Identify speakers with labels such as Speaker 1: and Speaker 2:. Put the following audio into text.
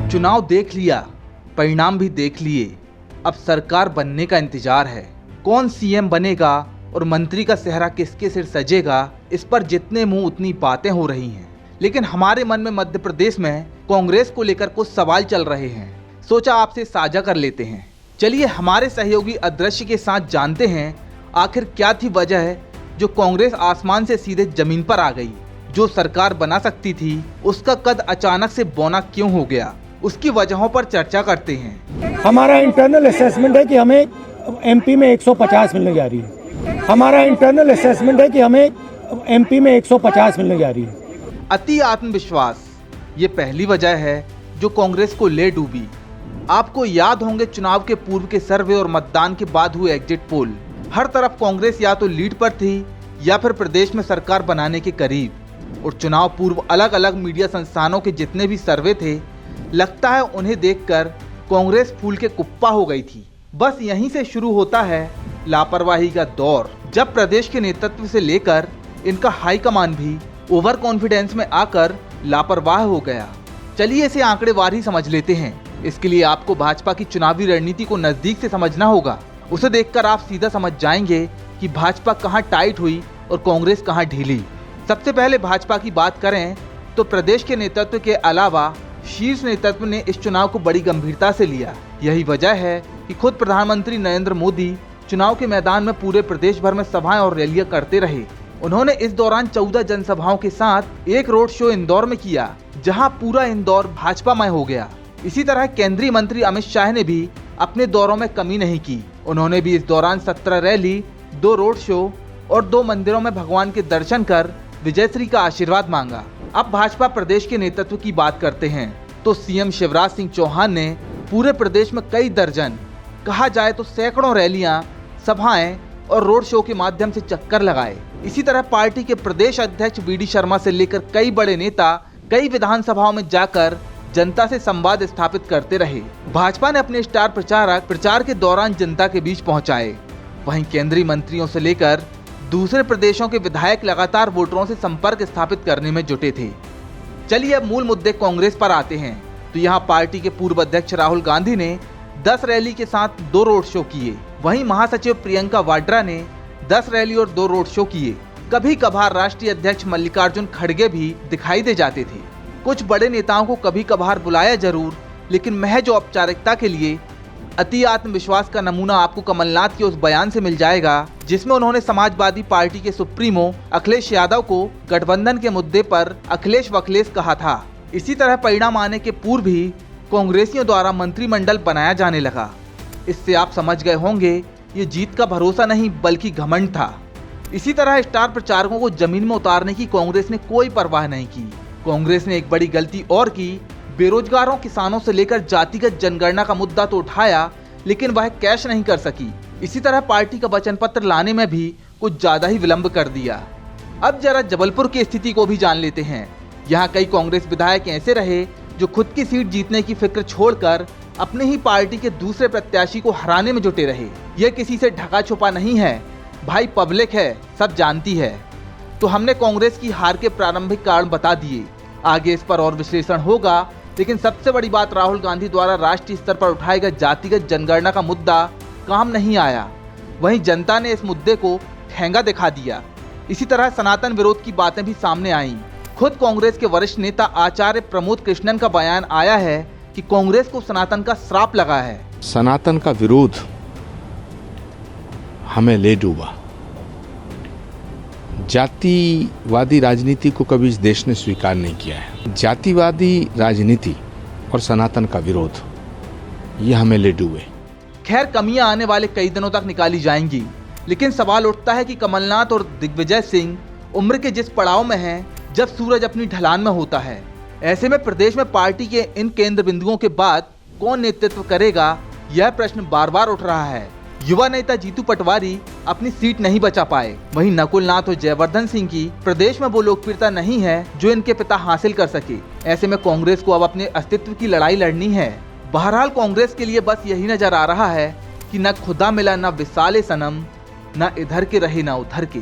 Speaker 1: चुनाव देख लिया, परिणाम भी देख लिए, अब सरकार बनने का इंतजार है। कौन सीएम बनेगा और मंत्री का सेहरा किसके सिर सजेगा, इस पर जितने मुंह उतनी बातें हो रही हैं। लेकिन हमारे मन में मध्य प्रदेश में कांग्रेस को लेकर कुछ सवाल चल रहे हैं, सोचा आपसे साझा कर लेते हैं। चलिए हमारे सहयोगी अदृश्य के साथ जानते हैं आखिर क्या थी वजह जो कांग्रेस आसमान से सीधे जमीन पर आ गई। जो सरकार बना सकती थी उसका कद अचानक से बौना क्यों हो गया, उसकी वजहों पर चर्चा करते हैं।
Speaker 2: हमारा इंटरनल असेसमेंट है कि हमें एमपी में 150 मिलने जा रही है। हमारा इंटरनल असेसमेंट है कि हमें एमपी में 150 मिलने जा रही है।
Speaker 1: अति आत्मविश्वास ये पहली वजह है जो कांग्रेस को ले डूबी। आपको याद होंगे चुनाव के पूर्व के सर्वे और मतदान के बाद हुए एग्जिट पोल। हर तरफ कांग्रेस या तो लीड पर थी या फिर प्रदेश में सरकार बनाने के करीब। और चुनाव पूर्व अलग अलग मीडिया संस्थानों के जितने भी सर्वे थे, लगता है उन्हें देखकर कांग्रेस फूल के कुप्पा हो गई थी। बस यहीं से शुरू होता है लापरवाही का दौर, जब प्रदेश के नेतृत्व से लेकर इनका हाईकमान भी ओवर कॉन्फिडेंस में आकर लापरवाह हो गया। चलिए इसे आंकड़ेवार ही समझ लेते हैं। इसके लिए आपको भाजपा की चुनावी रणनीति को नजदीक से समझना होगा। उसे देखकर आप सीधा समझ जाएंगे कि भाजपा कहां टाइट हुई और कांग्रेस कहां ढीली। सबसे पहले भाजपा की बात करें तो प्रदेश के नेतृत्व के अलावा शीर्ष नेतृत्व ने इस चुनाव को बड़ी गंभीरता से लिया। यही वजह है कि खुद प्रधानमंत्री नरेंद्र मोदी चुनाव के मैदान में पूरे प्रदेश भर में सभाएं और रैलियां करते रहे। उन्होंने इस दौरान 14 जनसभाओं के साथ एक रोड शो इंदौर में किया, जहां पूरा इंदौर भाजपामय हो गया। इसी तरह केंद्रीय मंत्री अमित शाह ने भी अपने दौरों में कमी नहीं की। उन्होंने भी इस दौरान 17 रैली, 2 रोड शो और 2 मंदिरों में भगवान के दर्शन कर विजयश्री का आशीर्वाद मांगा। अब भाजपा प्रदेश के नेतृत्व की बात करते हैं तो सीएम शिवराज सिंह चौहान ने पूरे प्रदेश में कई दर्जन, कहा जाए तो सैकड़ों रैलियां, सभाएं और रोड शो के माध्यम से चक्कर लगाए। इसी तरह पार्टी के प्रदेश अध्यक्ष वीडी शर्मा से लेकर कई बड़े नेता कई विधानसभाओं में जाकर जनता से संवाद स्थापित करते रहे। भाजपा ने अपने स्टार प्रचारक प्रचार के दौरान जनता के बीच पहुंचाए। वहीं केंद्रीय मंत्रियों से लेकर दूसरे प्रदेशों के विधायक लगातार वोटरों से संपर्क स्थापित करने में जुटे थे। चलिए अब मूल मुद्दे कांग्रेस पर आते हैं तो यहाँ पार्टी के पूर्व अध्यक्ष राहुल गांधी ने 10 रैली के साथ 2 रोड शो किए। वहीं महासचिव प्रियंका वाड्रा ने 10 रैली और 2 रोड शो किए। कभी कभार राष्ट्रीय अध्यक्ष मल्लिकार्जुन खड़गे भी दिखाई दे जाते थे। कुछ बड़े नेताओं को कभी कभार बुलाया जरूर, लेकिन महज औपचारिकता के लिए। अति आत्मविश्वास का नमूना आपको कमलनाथ के उस बयान से मिल जाएगा जिसमें उन्होंने समाजवादी पार्टी के सुप्रीमो अखिलेश यादव को गठबंधन के मुद्दे पर अखिलेश वखलेश कहा था। इसी तरह परिणाम आने के पूर्व भी कांग्रेसियों द्वारा मंत्रिमंडल बनाया जाने लगा। इससे आप समझ गए होंगे ये जीत का भरोसा नहीं बल्कि घमंड था। इसी तरह स्टार प्रचारकों को जमीन में उतारने की कांग्रेस ने कोई परवाह नहीं की। कांग्रेस ने एक बड़ी गलती और की, बेरोजगारों, किसानों से लेकर जातिगत जनगणना का मुद्दा तो उठाया, लेकिन वह कैश नहीं कर सकी। इसी तरह पार्टी का वचन पत्र लाने में भी कुछ ज्यादा ही विलंब कर दिया। अब जरा जबलपुर की स्थिति को भी जान लेते हैं। यहाँ कई कांग्रेस विधायक ऐसे रहे जो खुद की सीट जीतने की फिक्र छोड़कर अपने ही पार्टी के दूसरे प्रत्याशी को हराने में जुटे रहे। यह किसी से ढका छुपा नहीं है भाई, पब्लिक है, सब जानती है। तो हमने कांग्रेस की हार के प्रारंभिक कारण बता दिए, आगे इस पर और विश्लेषण होगा। लेकिन सबसे बड़ी बात, राहुल गांधी द्वारा राष्ट्रीय स्तर पर उठाए गए जातिगत जनगणना का मुद्दा काम नहीं आया। वहीं जनता ने इस मुद्दे को ठेंगा दिखा दिया। इसी तरह सनातन विरोध की बातें भी सामने आईं। खुद कांग्रेस के वरिष्ठ नेता आचार्य प्रमोद कृष्णन का बयान आया है कि कांग्रेस को सनातन का श्राप लगा है।
Speaker 3: सनातन का विरोध हमें ले डूबा। जातिवादी राजनीति को कभी इस देश ने स्वीकार नहीं किया है। जातिवादी राजनीति और सनातन का विरोध ये हमें ले डूबे।
Speaker 1: खैर कमियां आने वाले कई दिनों तक निकाली जाएंगी, लेकिन सवाल उठता है कि कमलनाथ और दिग्विजय सिंह उम्र के जिस पड़ाव में हैं, जब सूरज अपनी ढलान में होता है, ऐसे में प्रदेश में पार्टी के इन केंद्र बिंदुओं के बाद कौन नेतृत्व करेगा, यह प्रश्न बार बार उठ रहा है। युवा नेता जीतू पटवारी अपनी सीट नहीं बचा पाए। वहीं नकुल नाथ और जयवर्धन सिंह की प्रदेश में वो लोकप्रियता नहीं है जो इनके पिता हासिल कर सके। ऐसे में कांग्रेस को अब अपने अस्तित्व की लड़ाई लड़नी है। बहरहाल कांग्रेस के लिए बस यही नजर आ रहा है कि न खुदा मिला न विसाले सनम, न इधर के रहे न उधर के।